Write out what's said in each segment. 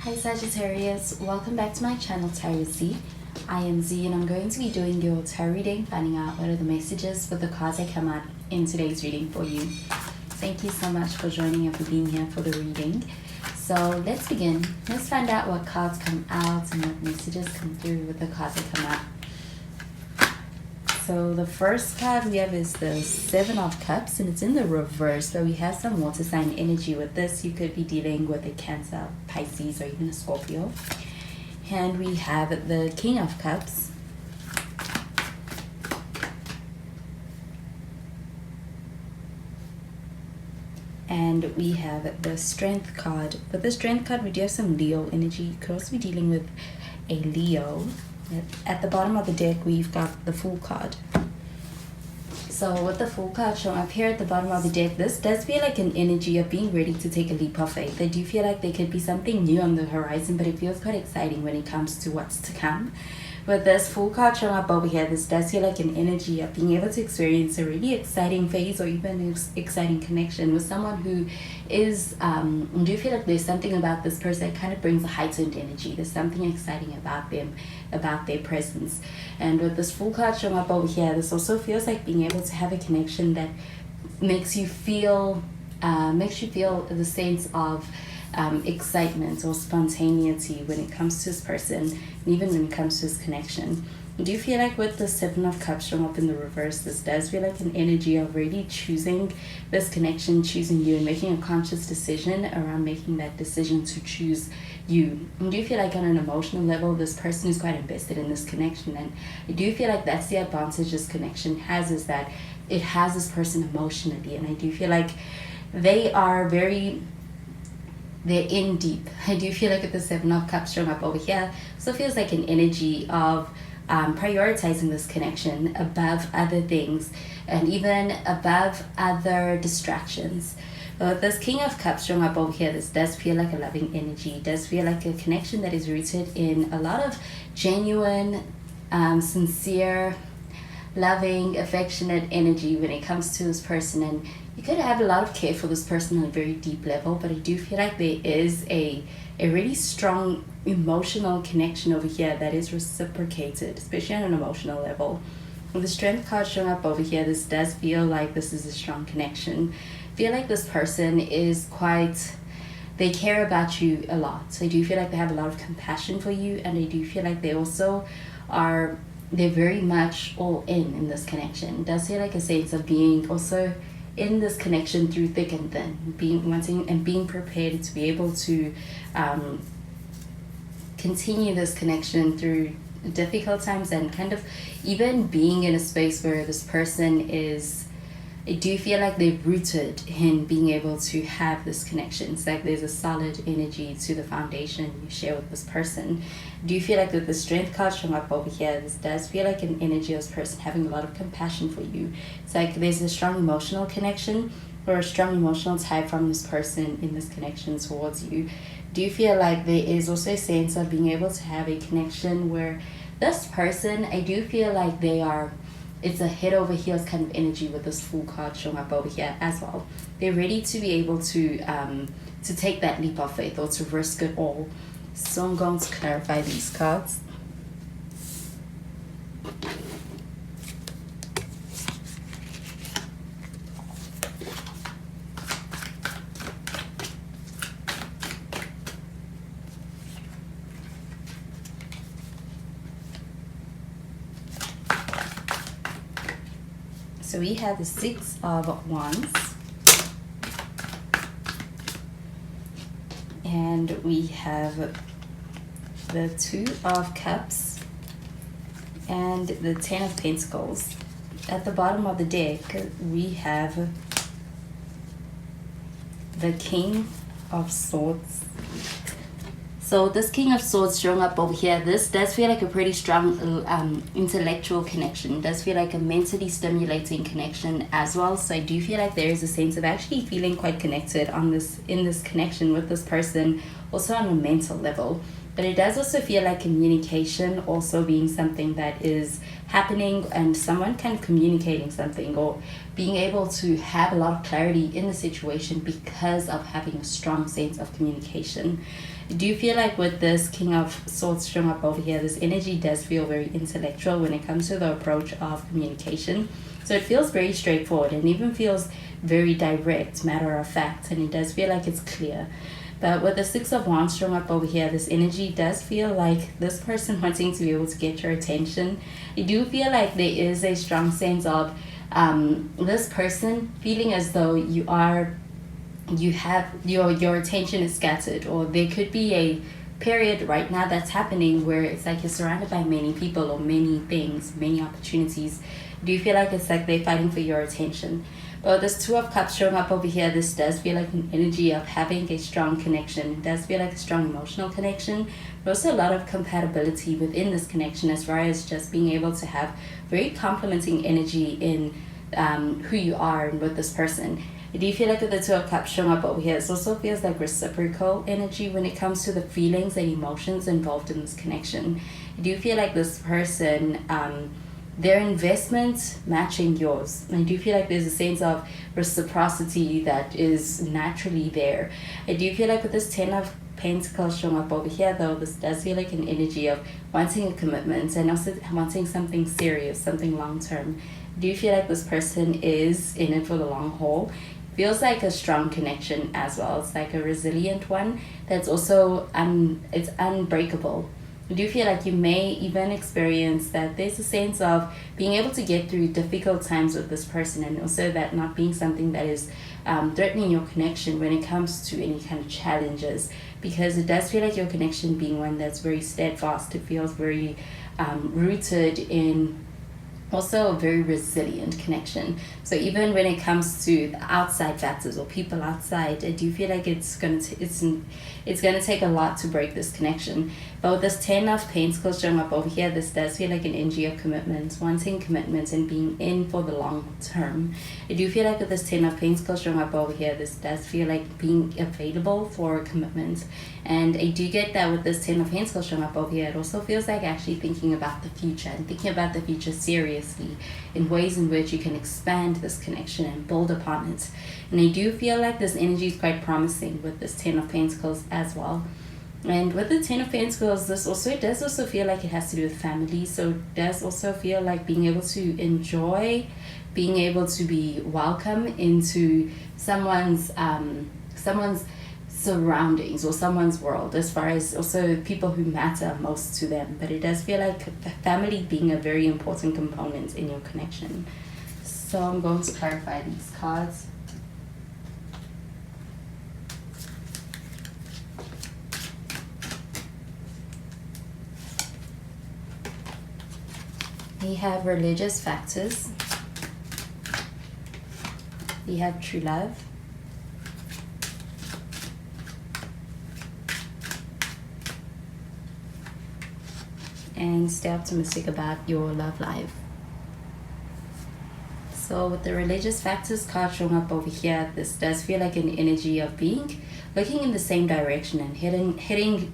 Hi Sagittarius, welcome back to my channel Tarot Z. I am Z and I'm going to be doing your tarot reading, finding out what are the messages for the cards that come out in today's reading for you. Thank you so much for joining and for being here for the reading. So let's begin. Let's find out what cards come out and what messages come through with the cards that come out. So the first card we have is the Seven of Cups, and it's in the reverse. So we have some water sign energy with this. You could be dealing with a Cancer, Pisces, or even a Scorpio. And we have the King of Cups. And we have the Strength card. For the Strength card, we do have some Leo energy. You could also be dealing with a Leo. At the bottom of the deck, we've got the Fool card. So with the Fool card showing up here at the bottom of the deck, this does feel like an energy of being ready to take a leap of faith. I do feel like there could be something new on the horizon, but it feels quite exciting when it comes to what's to come. With this Fool card showing up over here, this does feel like an energy of being able to experience a really exciting phase or even an exciting connection with someone who is, I do feel like there's something about this person that kind of brings a heightened energy. There's something exciting about them, about their presence. And with this Fool card showing up over here, this also feels like being able to have a connection that makes you feel the sense of excitement or spontaneity when it comes to this person, and even when it comes to this connection. Do you feel like with the Seven of Cups showing up in the reverse, this does feel like an energy of really choosing this connection, choosing you, and making a conscious decision around making that decision to choose you? And do you feel like on an emotional level, this person is quite invested in this connection? And I do feel like that's the advantage this connection has, is that it has this person emotionally. And I do feel like they're in deep. I do feel like with the Seven of Cups showing up over here, so it feels like an energy of prioritizing this connection above other things and even above other distractions. With this King of Cups showing up over here, this does feel like a loving energy. It does feel like a connection that is rooted in a lot of genuine, sincere, loving, affectionate energy when it comes to this person. And you could have a lot of care for this person on a very deep level, but I do feel like there is a really strong emotional connection over here that is reciprocated, especially on an emotional level. With the Strength card showing up over here, this does feel like this is a strong connection. I feel like this person is they care about you a lot. So I do feel like they have a lot of compassion for you, and I do feel like they also they're very much all in this connection. It does feel like a sense of being also in this connection through thick and thin, being prepared to be able to continue this connection through difficult times, and kind of even being in a space where this person is, I do feel like they're rooted in being able to have this connection. It's like there's a solid energy to the foundation you share with this person. Do you feel like with the Strength card showing up over here, this does feel like an energy of this person having a lot of compassion for you. It's like there's a strong emotional connection or a strong emotional tie from this person in this connection towards you. Do you feel like there is also a sense of being able to have a connection where this person, I do feel like it's a head over heels kind of energy with this Fool card showing up over here as well. They're ready to be able to take that leap of faith or to risk it all. So I'm going to clarify these cards. So we have the Six of Wands, and we have the Two of Cups and the Ten of Pentacles. At the bottom of the deck, we have the King of Swords. So this King of Swords showing up over here, this does feel like a pretty strong intellectual connection. It does feel like a mentally stimulating connection as well. So I do feel like there is a sense of actually feeling quite connected in this connection with this person, also on a mental level. But it does also feel like communication also being something that is happening, and someone kind of communicating something or being able to have a lot of clarity in the situation because of having a strong sense of communication. Do you feel like with this King of Swords showing up over here, this energy does feel very intellectual when it comes to the approach of communication? So it feels very straightforward and even feels very direct, matter of fact, and it does feel like it's clear. But with the Six of Wands showing up over here, this energy does feel like this person wanting to be able to get your attention. I do feel like there is a strong sense of this person feeling as though you have your attention is scattered, or there could be a period right now that's happening where it's like you're surrounded by many people or many things, many opportunities. Do you feel like it's like they're fighting for your attention? But this Two of Cups showing up over here, this does feel like an energy of having a strong connection. It does feel like a strong emotional connection, but also a lot of compatibility within this connection, as far as just being able to have very complementing energy in who you are and with this person. Do you feel like with the Two of Cups showing up over here, it also feels like reciprocal energy when it comes to the feelings and emotions involved in this connection? Do you feel like this person, their investment matching yours? I do feel like there's a sense of reciprocity that is naturally there. I do feel like with this Ten of Pentacles showing up over here, though, this does feel like an energy of wanting a commitment and also wanting something serious, something long term. Do you feel like this person is in it for the long haul? Feels like a strong connection as well. It's like a resilient one that's also it's unbreakable. I do feel like you may even experience that there's a sense of being able to get through difficult times with this person, and also that not being something that is threatening your connection when it comes to any kind of challenges, because it does feel like your connection being one that's very steadfast. It feels very rooted in also a very resilient connection. So even when it comes to the outside factors or people outside, I do feel like it's gonna take a lot to break this connection. But with this Ten of Pentacles showing up over here, this does feel like an energy of commitment, wanting commitment and being in for the long term. I do feel like with this Ten of Pentacles showing up over here, this does feel like being available for commitment. And I do get that with this Ten of Pentacles showing up over here, it also feels like actually thinking about the future and thinking about the future seriously in ways in which you can expand this connection and build upon it. And I do feel like this energy is quite promising with this Ten of Pentacles as well. And with the Ten of Pentacles, this also does also feel like it has to do with family. So it does also feel like being able to enjoy, being able to be welcome into someone's surroundings or someone's world, as far as also people who matter most to them. But it does feel like family being a very important component in your connection. So I'm going to clarify these cards. We have religious factors. We have true love. And stay optimistic about your love life. So with the religious factors card showing up over here, this does feel like an energy of looking in the same direction and heading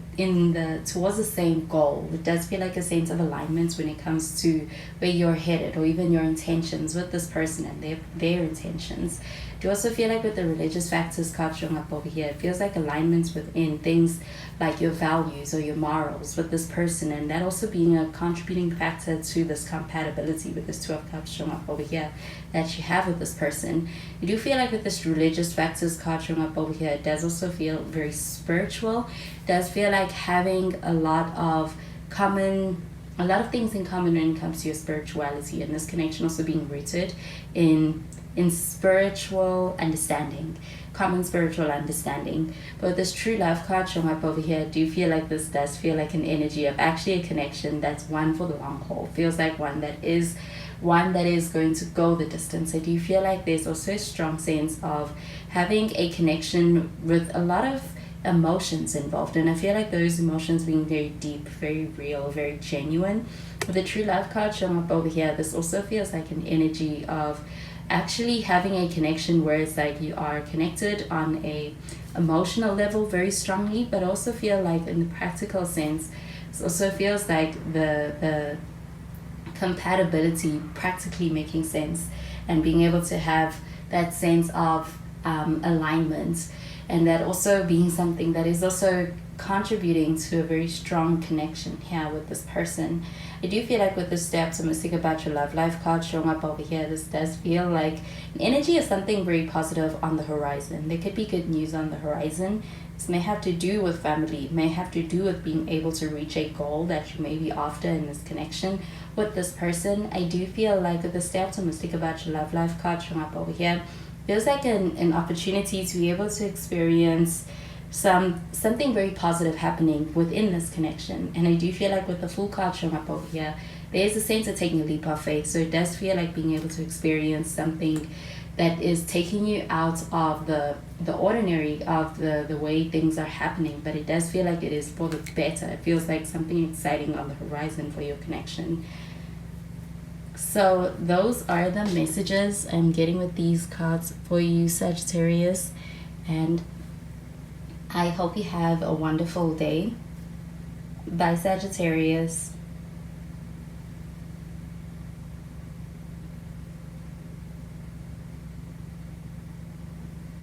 towards the same goal. It does feel like a sense of alignment when it comes to where you're headed, or even your intentions with this person and their intentions. Do you also feel like with the religious factors card showing up over here, it feels like alignments within things like your values or your morals with this person, and that also being a contributing factor to this compatibility with this Two of Cups showing up over here that you have with this person. You do feel like with this religious factors card showing up over here, it does also feel very spiritual. It does feel like having a lot of things in common when it comes to your spirituality, and this connection also being rooted in spiritual understanding, common spiritual understanding. But this true love card showing up over here, do you feel like this does feel like an energy of actually a connection that's one for the long haul? Feels like one that is going to go the distance. I do feel like there's also a strong sense of having a connection with a lot of emotions involved, and I feel like those emotions being very deep, very real, very genuine. With the true love card showing up over here, this also feels like an energy of actually having a connection where it's like you are connected on a emotional level very strongly, but also feel like in the practical sense, it also feels like the compatibility practically making sense, and being able to have that sense of alignment, and that also being something that is also contributing to a very strong connection here with this person. I do feel like with this stay optimistic about your love life card showing up over here, this does feel like energy is something very positive on the horizon. There could be good news on the horizon. This may have to do with family, may have to do with being able to reach a goal that you may be after in this connection with this person. I do feel like with the stay optimistic about your love life card showing up over here, feels like an opportunity to be able to experience something very positive happening within this connection. And I do feel like with the Fool card showing up over here, there's a sense of taking a leap of faith. So it does feel like being able to experience something that is taking you out of the ordinary of the way things are happening, but it does feel like it is for the better. It feels like something exciting on the horizon for your connection. So those are the messages I'm getting with these cards for you, Sagittarius, and I hope you have a wonderful day. Bye, Sagittarius.